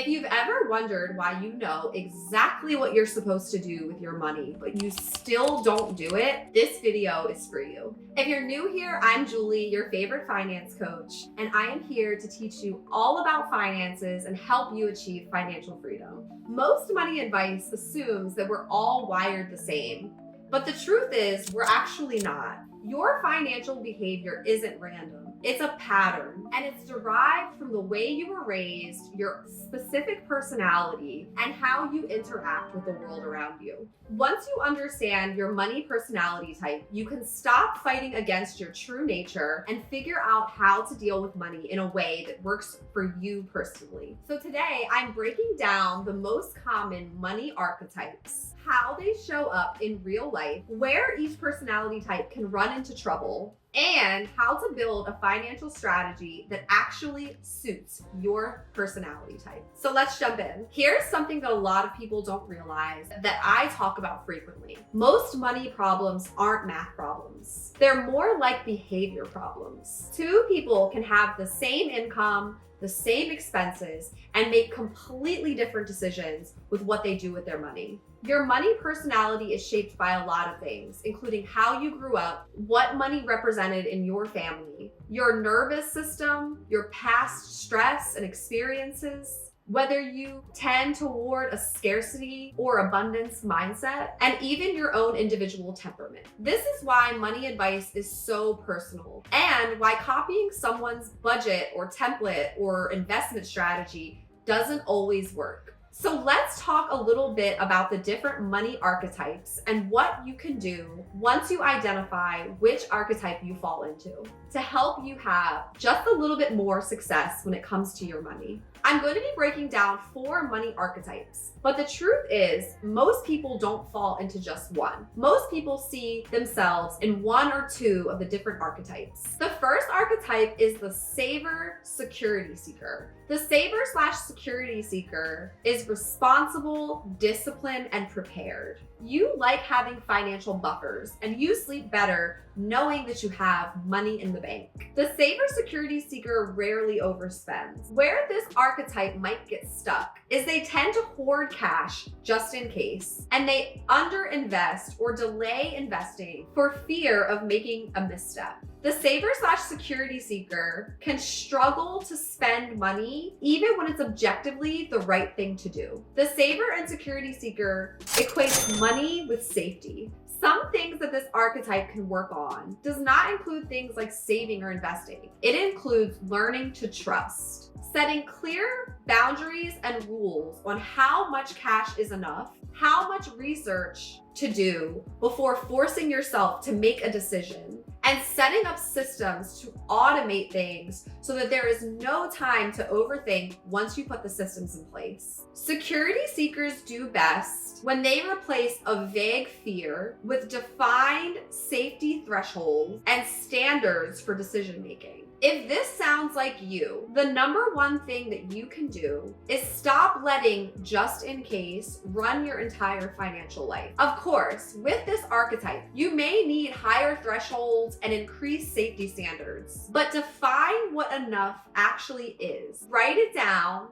If you've ever wondered why you know exactly what you're supposed to do with your money, but you still don't do it, this video is for you. If you're new here, I'm Julie, your favorite finance coach, and I am here to teach you all about finances and help you achieve financial freedom. Most money advice assumes that we're all wired the same, but the truth is we're actually not. Your financial behavior isn't random. It's a pattern, and it's derived from the way you were raised, your specific personality, and how you interact with the world around you. Once you understand your money personality type, you can stop fighting against your true nature and figure out how to deal with money in a way that works for you personally. So today, I'm breaking down the most common money archetypes, how they show up in real life, where each personality type can run into trouble, and how to build a financial strategy that actually suits your personality type. So let's jump in. Here's something that a lot of people don't realize that I talk about frequently. Most money problems aren't math problems. They're more like behavior problems. Two people can have the same income, the same expenses, and make completely different decisions with what they do with their money. Your money personality is shaped by a lot of things, including how you grew up, what money represented in your family, your nervous system, your past stress and experiences, whether you tend toward a scarcity or abundance mindset, and even your own individual temperament. This is why money advice is so personal, and why copying someone's budget or template or investment strategy doesn't always work. So let's talk a little bit about the different money archetypes and what you can do once you identify which archetype you fall into to help you have just a little bit more success when it comes to your money. I'm going to be breaking down 4 money archetypes, but the truth is most people don't fall into just one. Most people see themselves in 1 or 2 of the different archetypes. The first archetype is the saver security seeker. The saver/security seeker is responsible, disciplined, and prepared. You like having financial buffers, and you sleep better knowing that you have money in the bank. The saver security seeker rarely overspends. Where this archetype might get stuck is they tend to hoard cash just in case, and they underinvest or delay investing for fear of making a misstep. The saver/security seeker can struggle to spend money even when it's objectively the right thing to do. The saver and security seeker equates money with safety. Some things that this archetype can work on does not include things like saving or investing. It includes learning to trust, setting clear boundaries and rules on how much cash is enough, how much research to do before forcing yourself to make a decision, and setting up systems to automate things so that there is no time to overthink once you put the systems in place. Security seekers do best when they replace a vague fear with defined safety thresholds and standards for decision making. If this sounds like you, the number one thing that you can do is stop letting just in case run your entire financial life. Of course, with this archetype, you may need higher thresholds and increased safety standards, but define what enough actually is. Write it down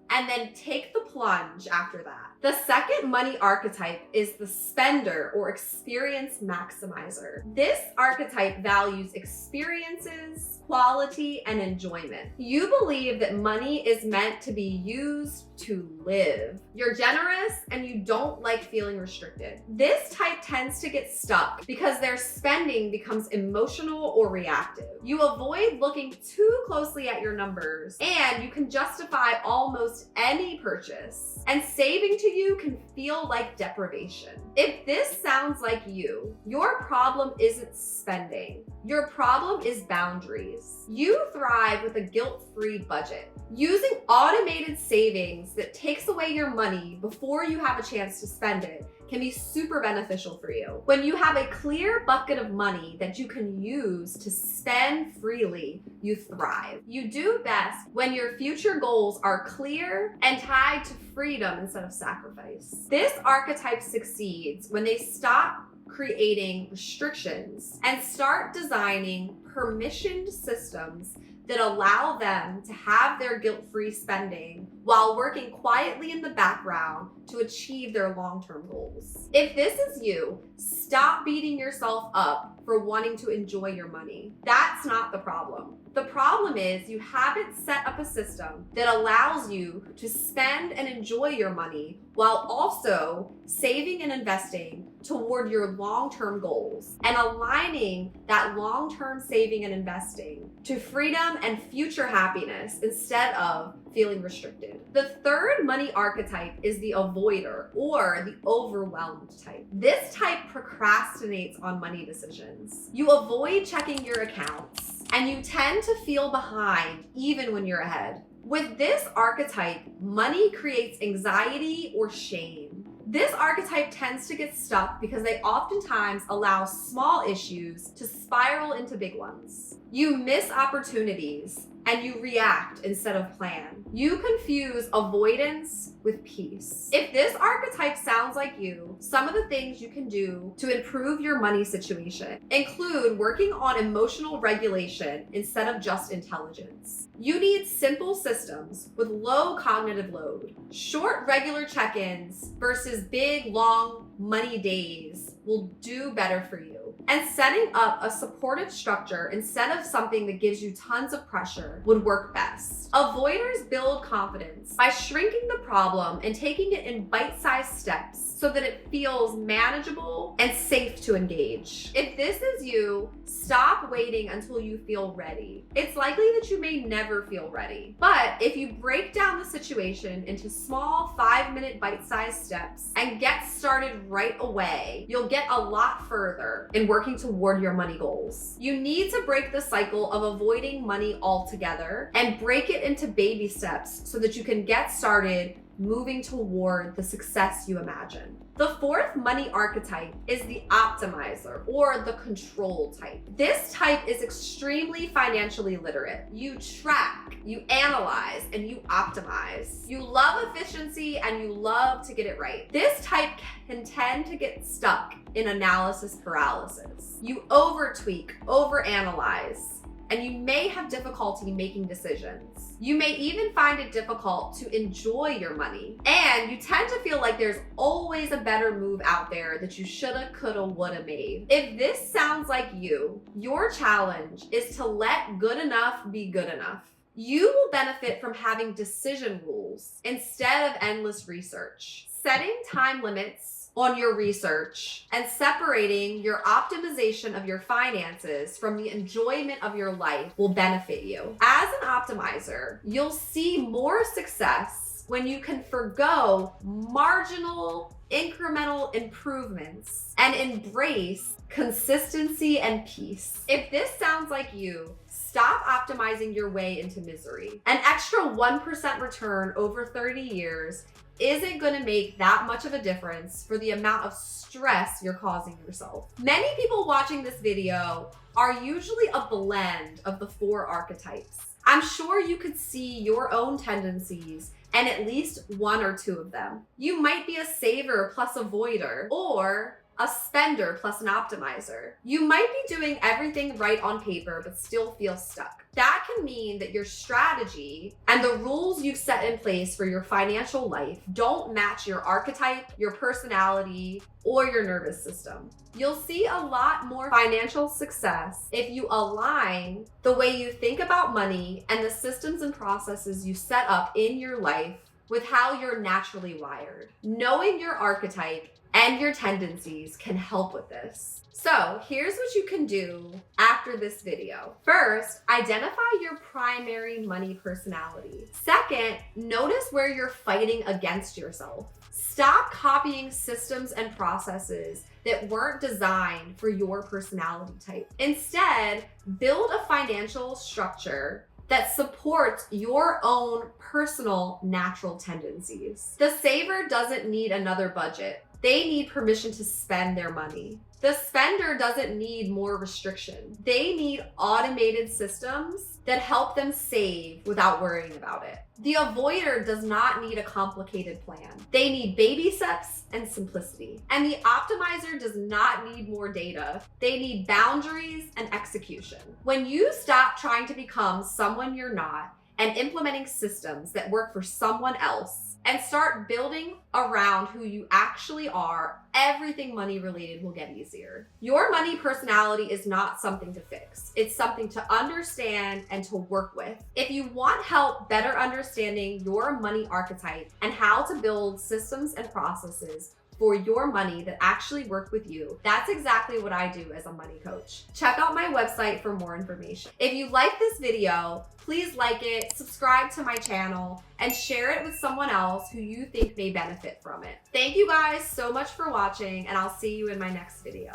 and then take the plunge after that. The second money archetype is the spender or experience maximizer. This archetype values experiences, quality, and enjoyment. You believe that money is meant to be used to live. You're generous and you don't like feeling restricted. This type tends to get stuck because their spending becomes emotional or reactive. You avoid looking too closely at your numbers, and you can justify almost any purchase, and saving to you can feel like deprivation. If this sounds like you, your problem isn't spending. Your problem is boundaries. You thrive with a guilt-free budget. Using automated savings that takes away your money before you have a chance to spend it can be super beneficial for you. When you have a clear bucket of money that you can use to spend freely, you thrive. You do best when your future goals are clear and tied to freedom instead of sacrifice. This archetype succeeds when they stop creating restrictions and start designing permissioned systems that allow them to have their guilt-free spending while working quietly in the background to achieve their long-term goals. If this is you, stop beating yourself up for wanting to enjoy your money. That's not the problem. The problem is you haven't set up a system that allows you to spend and enjoy your money while also saving and investing toward your long-term goals and aligning that long-term saving and investing to freedom and future happiness instead of feeling restricted. The third money archetype is the avoider or the overwhelmed type. This type procrastinates on money decisions. You avoid checking your accounts and you tend to feel behind even when you're ahead. With this archetype, money creates anxiety or shame. This archetype tends to get stuck because they oftentimes allow small issues to spiral into big ones. You miss opportunities and you react instead of plan. You confuse avoidance with peace. If this archetype sounds like you, some of the things you can do to improve your money situation include working on emotional regulation instead of just intelligence. You need simple systems with low cognitive load. Short, regular check-ins versus big, long money days will do better for you. And setting up a supportive structure instead of something that gives you tons of pressure would work best. Avoiders build confidence by shrinking the problem and taking it in bite-sized steps so that it feels manageable and safe to engage. If this is you, stop waiting until you feel ready. It's likely that you may never feel ready. But if you break down the situation into small 5-minute bite-sized steps and get started right away, you'll get a lot further in working toward your money goals. You need to break the cycle of avoiding money altogether and break it into baby steps so that you can get started moving toward the success you imagine. The fourth money archetype is the optimizer or the control type. This type is extremely financially literate. You track, you analyze, and you optimize. You love efficiency and you love to get it right. This type can tend to get stuck in analysis paralysis. You over-tweak, over-analyze, and you may have difficulty making decisions. You may even find it difficult to enjoy your money. And you tend to feel like there's always a better move out there that you shoulda, coulda, woulda made. If this sounds like you, your challenge is to let good enough be good enough. You will benefit from having decision rules instead of endless research. Setting time limits on your research and separating your optimization of your finances from the enjoyment of your life will benefit you. As an optimizer, you'll see more success when you can forgo marginal incremental improvements and embrace consistency and peace. If this sounds like you, stop optimizing your way into misery. An extra 1% return over 30 years isn't going to make that much of a difference for the amount of stress you're causing yourself. Many people watching this video are usually a blend of the 4 archetypes. I'm sure you could see your own tendencies and at least 1 or 2 of them. You might be a saver plus avoider or a spender plus an optimizer. You might be doing everything right on paper but still feel stuck. That can mean that your strategy and the rules you've set in place for your financial life don't match your archetype, your personality, or your nervous system. You'll see a lot more financial success if you align the way you think about money and the systems and processes you set up in your life with how you're naturally wired. Knowing your archetype and your tendencies can help with this. So here's what you can do after this video. First, identify your primary money personality. Second, notice where you're fighting against yourself. Stop copying systems and processes that weren't designed for your personality type. Instead, build a financial structure that supports your own personal natural tendencies. The saver doesn't need another budget. They need permission to spend their money. The spender doesn't need more restriction. They need automated systems that help them save without worrying about it. The avoider does not need a complicated plan. They need baby steps and simplicity. And the optimizer does not need more data. They need boundaries and execution. When you stop trying to become someone you're not and implementing systems that work for someone else, and start building around who you actually are, everything money related will get easier. Your money personality is not something to fix. It's something to understand and to work with. If you want help better understanding your money archetype and how to build systems and processes for your money that actually work with you, that's exactly what I do as a money coach. Check out my website for more information. If you like this video, please like it, subscribe to my channel, and share it with someone else who you think may benefit from it. Thank you guys so much for watching, and I'll see you in my next video.